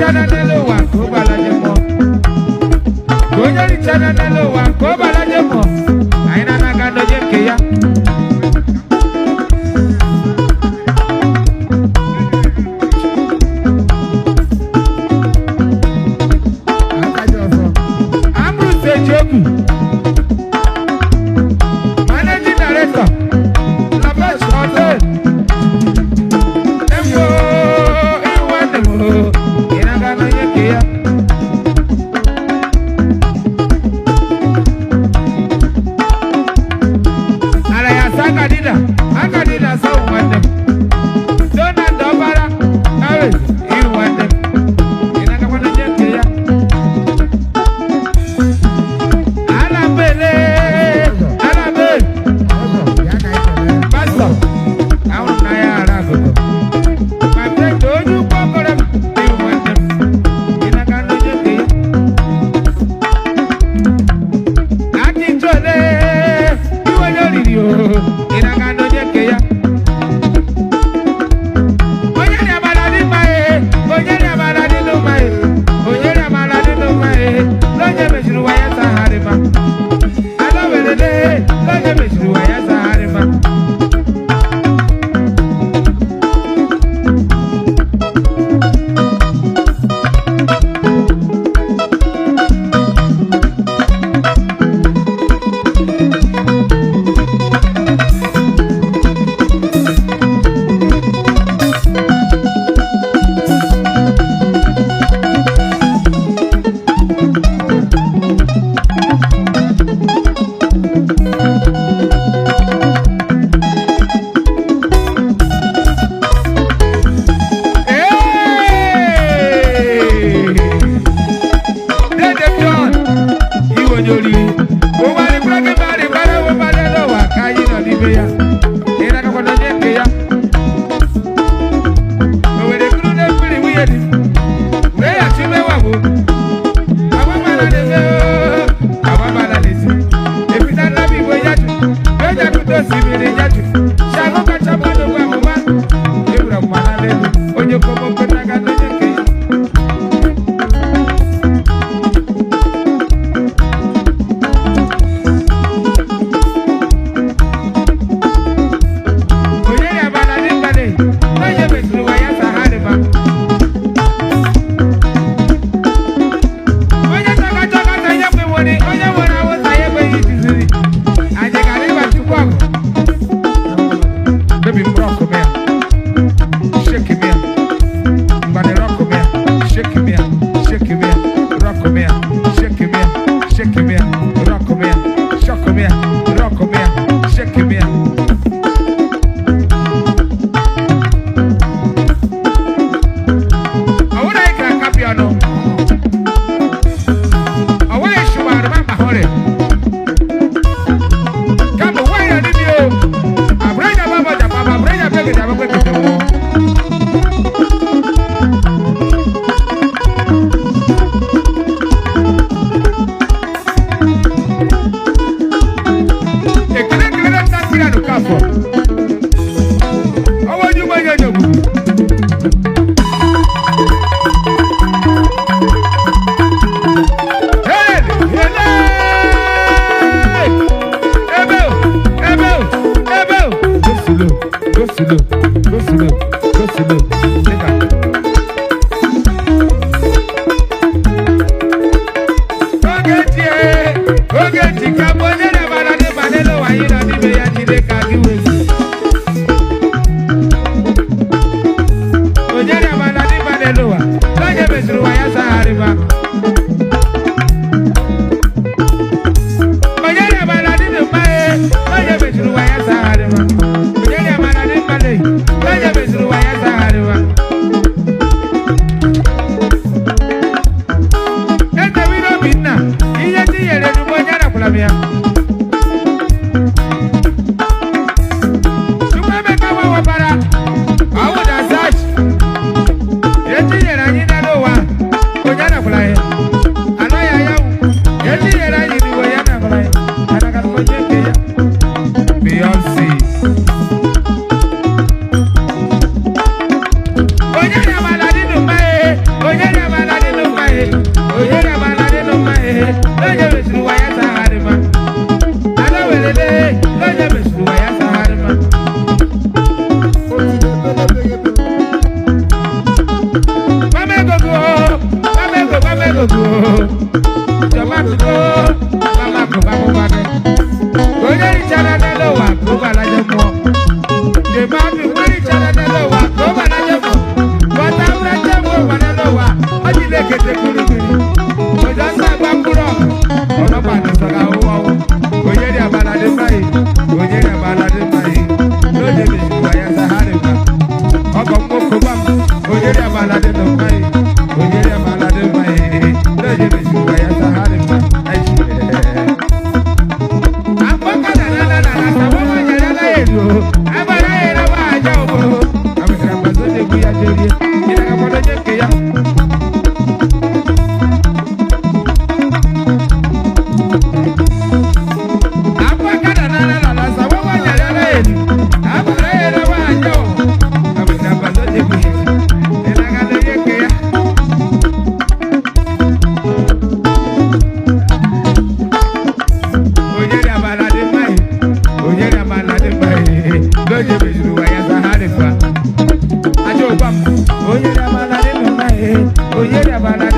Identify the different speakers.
Speaker 1: chana nelo wa ko balaje mo. Gonyori chana nelo wa ko balaje mo. Aina na gando jenke ya. Managing Director, La Best Hotel. Ala kete kurugiri. Ojo sagba kuro. Ono bana saga uwa. Oyeri abala de mai. Oyeri abala de mai. Loje be waya sahare ba. Oko moko bam. Oyeri abala de mai. Oyeri abala de mai. Loje be waya sahare ba. Apoka na sababu nyala na yedo. Abara era ba jawo. Abara bazo de buya jeri. Ina ka bodo jeke ya. Oyera balade